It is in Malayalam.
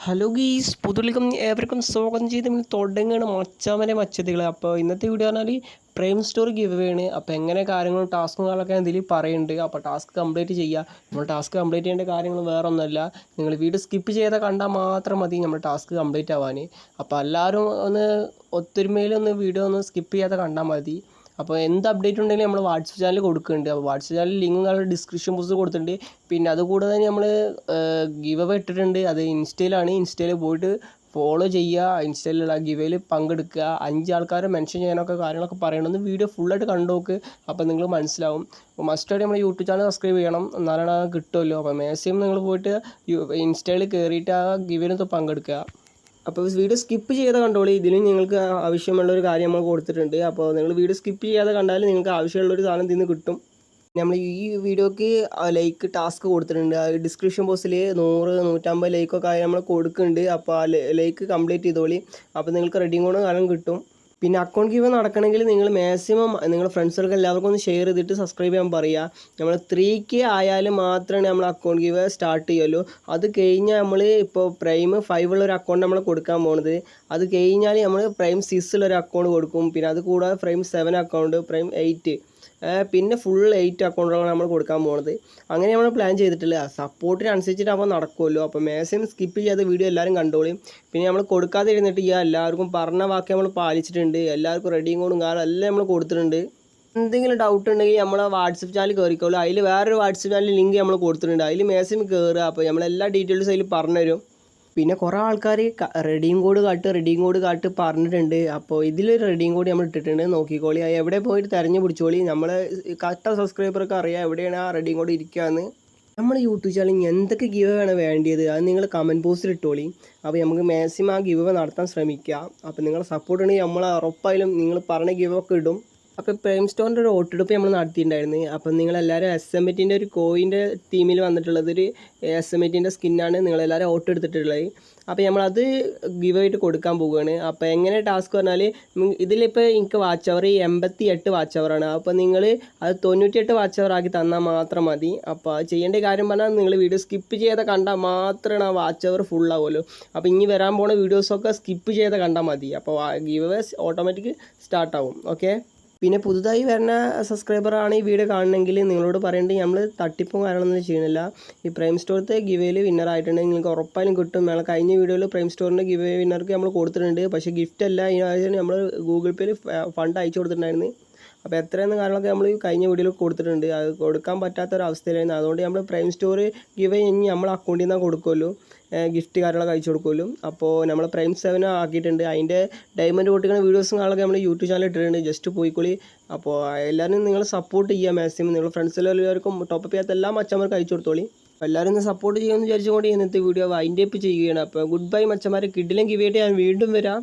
ഹലോ ഗീസ് പുതുലികം ഏവർക്കും സ്വാഗതം ചെയ്ത് തുടങ്ങുകയാണ് മച്ചാമനെ മച്ചതികൾ. അപ്പോൾ ഇന്നത്തെ വീഡിയോ പറഞ്ഞാൽ പ്രൈം സ്റ്റോർ ഗിവ് ആണ്. അപ്പോൾ എങ്ങനെ കാര്യങ്ങളും ടാസ്കും കാര്യങ്ങളൊക്കെ ഇതിൽ പറയുന്നുണ്ട്. അപ്പോൾ ടാസ്ക് കംപ്ലീറ്റ് ചെയ്യുക. നമ്മൾ ടാസ്ക് കംപ്ലീറ്റ് ചെയ്യേണ്ട കാര്യങ്ങൾ വേറെ ഒന്നുമല്ല, നിങ്ങൾ വീഡിയോ സ്കിപ്പ് ചെയ്താൽ കണ്ടാൽ മാത്രം മതി നമ്മൾ ടാസ്ക് കംപ്ലീറ്റ് ആവാൻ. അപ്പോൾ എല്ലാവരും ഒന്ന് ഒത്തൊരുമയിലൊന്ന് വീഡിയോ ഒന്ന് സ്കിപ്പ് ചെയ്യാതെ കണ്ടാൽ മതി. അപ്പോൾ എന്ത് അപ്ഡേറ്റ് ഉണ്ടെങ്കിലും നമ്മൾ വാട്സപ്പ് ചാനൽ കൊടുക്കുന്നുണ്ട്. അപ്പോൾ വാട്സപ്പ് ചാനൽ ലിങ്ക് ഡിസ്ക്രിപ്ഷൻ ബോക്സിൽ കൊടുത്തിട്ടുണ്ട്. പിന്നെ അതുകൂടാതെ നമ്മൾ ഗിവ് അവേ ഇട്ടിട്ടുണ്ട്. അത് ഇൻസ്റ്റയിലാണ്. ഇൻസ്റ്റയിൽ പോയിട്ട് ഫോളോ ചെയ്യുക, ഇൻസ്റ്റയിലുള്ള ഗിവേയിൽ പങ്കെടുക്കുക. 5 ആൾക്കാരെ മെൻഷൻ ചെയ്യാനൊക്കെ കാര്യങ്ങളൊക്കെ പറയണമെന്ന് വീഡിയോ ഫുള്ളായിട്ട് കണ്ടു നോക്ക്. അപ്പോൾ നിങ്ങൾ മനസ്സിലാവും. അപ്പോൾ മസ്റ്റായിട്ട് നമ്മൾ യൂട്യൂബ് ചാനൽ സബ്സ്ക്രൈബ് ചെയ്യണം, എന്നാലാണ് കിട്ടുമല്ലോ. അപ്പോൾ മാക്സിമം നിങ്ങൾ പോയിട്ട് ഇൻസ്റ്റയിൽ കയറിയിട്ട് ആ ഗിവേയിലൊന്ന് പങ്കെടുക്കുക. അപ്പോൾ വീഡിയോ സ്കിപ്പ് ചെയ്ത് കണ്ടോളി. ഇതിലും നിങ്ങൾക്ക് ആവശ്യമുള്ളൊരു കാര്യം നമ്മൾ കൊടുത്തിട്ടുണ്ട്. അപ്പോൾ നിങ്ങൾ വീഡിയോ സ്കിപ്പ് ചെയ്യാതെ കണ്ടാൽ നിങ്ങൾക്ക് ആവശ്യമുള്ളൊരു സാധനം ഇതിൽ നിന്ന് കിട്ടും. നമ്മൾ ഈ വീഡിയോക്ക് ലൈക്ക് ടാസ്ക് കൊടുത്തിട്ടുണ്ട്. ഡിസ്ക്രിപ്ഷൻ ബോക്സിൽ 100-150 ലൈക്കൊക്കെ ആയി നമ്മൾ കൊടുക്കുന്നുണ്ട്. അപ്പോൾ ആ ലൈക്ക് കംപ്ലീറ്റ് ചെയ്തോളി. അപ്പോൾ നിങ്ങൾക്ക് റെഡിയും കൂടെ കാലം കിട്ടും. പിന്നെ അക്കൗണ്ട് ഗിവ് നടക്കണമെങ്കിൽ നിങ്ങൾ മാക്സിമം നിങ്ങളുടെ ഫ്രണ്ട്സുകൾക്ക് എല്ലാവർക്കും ഒന്ന് ഷെയർ ചെയ്തിട്ട് സബ്സ്ക്രൈബ് ചെയ്യാൻ പറയുക. നമ്മൾ 3K ആയാലും മാത്രമേ നമ്മൾ അക്കൗണ്ട് ഗിവ് സ്റ്റാർട്ട് ചെയ്യുള്ളൂ. അത് കഴിഞ്ഞാൽ നമ്മൾ ഇപ്പോൾ പ്രൈം 5 ഉള്ളൊരു അക്കൗണ്ട് നമ്മൾ കൊടുക്കാൻ പോകുന്നത്. അത് കഴിഞ്ഞാൽ നമ്മൾ പ്രൈം 6 ഉള്ളൊരു അക്കൗണ്ട് കൊടുക്കും. പിന്നെ അത് കൂടാതെ പ്രൈം 7 അക്കൗണ്ട്, പ്രൈം 8, പിന്നെ ഫുൾ 8 അക്കൗണ്ടുകളാണ് നമ്മൾ കൊടുക്കാൻ പോകുന്നത്. അങ്ങനെ നമ്മൾ പ്ലാൻ ചെയ്തിട്ടില്ല. സപ്പോർട്ടിനനുസരിച്ചിട്ട് അപ്പോൾ നടക്കുമല്ലോ. അപ്പോൾ മാക്സിമം സ്കിപ്പ് ചെയ്യാതെ വീഡിയോ എല്ലാവരും കണ്ടോളും. പിന്നെ നമ്മൾ കൊടുക്കാതെ ഇരുന്നിട്ട് എല്ലാവർക്കും പറഞ്ഞ വാക്ക് നമ്മൾ പാലിച്ചിട്ടുണ്ട്. എല്ലാവർക്കും റെഡിയും കോഡും കാലം എല്ലാം നമ്മൾ കൊടുത്തിട്ടുണ്ട്. എന്തെങ്കിലും ഡൗട്ട് ഉണ്ടെങ്കിൽ നമ്മളെ വാട്സപ്പ് ചാനൽ കയറിക്കോളൂ. അതിൽ വേറൊരു വാട്സപ്പ് ചാനൽ ലിങ്ക് നമ്മൾ കൊടുത്തിട്ടുണ്ട്. അതിൽ മാക്സിമം കയറുക. അപ്പോൾ നമ്മളെല്ലാ ഡീറ്റെയിൽസും അതിൽ പറഞ്ഞുതരും. പിന്നെ കുറേ ആൾക്കാർ റെഡീം കോഡ് കാട്ട് പറഞ്ഞിട്ടുണ്ട്. അപ്പോൾ ഇതിലൊരു റെഡീം കോഡ് നമ്മൾ ഇട്ടിട്ടുണ്ട്, നോക്കിക്കോളി. എവിടെ പോയിട്ട് തിരഞ്ഞു പിടിച്ചോളി. നമ്മൾ കറക്റ്റ് സബ്സ്ക്രൈബർക്ക് അറിയാം എവിടെയാണ് ആ റെഡീം കോഡ് ഇരിക്കുകയെന്ന്. നമ്മൾ യൂട്യൂബ് ചാനലിൽ എന്തൊക്കെ ഗിവ് ആണ് വേണ്ടിയത് അത് നിങ്ങൾ കമൻറ്റ് ബോക്സിൽ ഇട്ടോളി. അപ്പോൾ നമുക്ക് മാക്സിമം ആ ഗിവ് നടത്താൻ ശ്രമിക്കുക. അപ്പോൾ നിങ്ങളുടെ സപ്പോർട്ട് ഉണ്ടെങ്കിൽ നമ്മൾ ഉറപ്പായാലും നിങ്ങൾ പറഞ്ഞ ഗിവ് ഒക്കെ ഇടും. അപ്പോൾ പ്രൈം സ്റ്റോറിൻ്റെ ഒരു വോട്ടെടുപ്പ് നമ്മൾ നടത്തിയിട്ടുണ്ടായിരുന്നു. അപ്പം നിങ്ങളെല്ലാവരും എസ്എംഎറ്റിൻ്റെ ഒരു കോയിൻ്റെ തീമിൽ വന്നിട്ടുള്ളതൊരു എസ്എംഎറ്റിൻ്റെ സ്കിന്നാണ് നിങ്ങളെല്ലാവരും വോട്ടെടുത്തിട്ടുള്ളത്. അപ്പോൾ നമ്മളത് ഗിവ് ആയിട്ട് കൊടുക്കാൻ പോവുകയാണ്. അപ്പോൾ എങ്ങനെ ടാസ്ക് പറഞ്ഞാൽ ഇതിലിപ്പോൾ എനിക്ക് വാച്ച് അവർ 88 വാച്ച് അവറാണ്. അപ്പോൾ നിങ്ങൾ അത് 98 വാച്ച് അവർ ആക്കി തന്നാൽ മാത്രം മതി. അപ്പോൾ ചെയ്യേണ്ട കാര്യം പറഞ്ഞാൽ നിങ്ങൾ വീഡിയോ സ്കിപ്പ് ചെയ്ത് കണ്ടാൽ മാത്രമാണ് ആ വാച്ച് അവർ ഫുള്ളാവുമല്ലോ. അപ്പോൾ ഇനി വരാൻ പോകുന്ന വീഡിയോസൊക്കെ സ്കിപ്പ് ചെയ്ത് കണ്ടാൽ മതി. അപ്പോൾ ഗിവ് ഓട്ടോമാറ്റിക് സ്റ്റാർട്ടാവും. ഓക്കെ. പിന്നെ പുതുതായി വരുന്ന സബ്സ്ക്രൈബറാണ് ഈ വീഡിയോ കാണണമെങ്കിൽ നിങ്ങളോട് പറയേണ്ടത് നമ്മൾ തട്ടിപ്പും കാര്യങ്ങളൊന്നും ചെയ്യണില്ല. ഈ പ്രൈം സ്റ്റോറത്തെ ഗിവേയിൽ വിന്നർ ആയിട്ടുണ്ടെങ്കിൽ നിങ്ങൾക്ക് ഉറപ്പായും കിട്ടും. നമ്മൾ കഴിഞ്ഞ വീഡിയോയിൽ പ്രൈം സ്റ്റോറിൻ്റെ ഗിവേ വിന്നർക്ക് നമ്മൾ കൊടുത്തിട്ടുണ്ട്. പക്ഷേ ഗിഫ്റ്റ് അല്ല, ഇതിനാഴ്ച നമ്മൾ ഗൂഗിൾ പേയിൽ ഫണ്ട് അയച്ചു കൊടുത്തിട്ടുണ്ടായിരുന്നു. അപ്പോൾ എത്രയെന്ന കാര്യങ്ങളൊക്കെ നമ്മൾ കഴിഞ്ഞ വീഡിയോയിൽ കൊടുത്തിട്ടുണ്ട്. അത് കൊടുക്കാൻ പറ്റാത്തൊരവസ്ഥയിലായിരുന്നു. അതുകൊണ്ട് നമ്മൾ പ്രൈം സ്റ്റോർ ഗിവേ ഇനി നമ്മൾ അക്കൗണ്ടിൽ നിന്നാണ് കൊടുക്കുമല്ലോ, ഗിഫ്റ്റ് കാര്യങ്ങളൊക്കെ അയച്ചു കൊടുക്കുമല്ലോ. അപ്പോൾ നമ്മൾ പ്രൈം 7 ആക്കിയിട്ടുണ്ട്. അതിൻ്റെ ഡയമണ്ട് പൊട്ടിക്കുന്ന വീഡിയോസും കാര്യങ്ങളൊക്കെ നമ്മൾ യൂട്യൂബ് ചാനൽ ഇട്ടിട്ടുണ്ട്. ജസ്റ്റ് പോയിക്കോളി. അപ്പോൾ എല്ലാവരും നിങ്ങൾ സപ്പോർട്ട് ചെയ്യുക മാക്സിമം. നിങ്ങൾ ഫ്രണ്ട്സിലെല്ലാവർക്കും ടോപ്പ് ചെയ്യാത്ത എല്ലാ മച്ചന്മാർക്ക് അയച്ചു കൊടുത്തോളി. അപ്പോൾ എല്ലാവരും ഒന്ന് സപ്പോർട്ട് ചെയ്യുമെന്ന് വിചാരിച്ചുകൊണ്ട് ഇന്നത്തെ വീഡിയോ വൈൻഡ് അപ്പ് ചെയ്യുകയാണ്. അപ്പോൾ ഗുഡ് ബൈ മച്ചന്മാരെ. കിഡിലും ഗിവേറ്റ് ഞാൻ വീണ്ടും വരാം.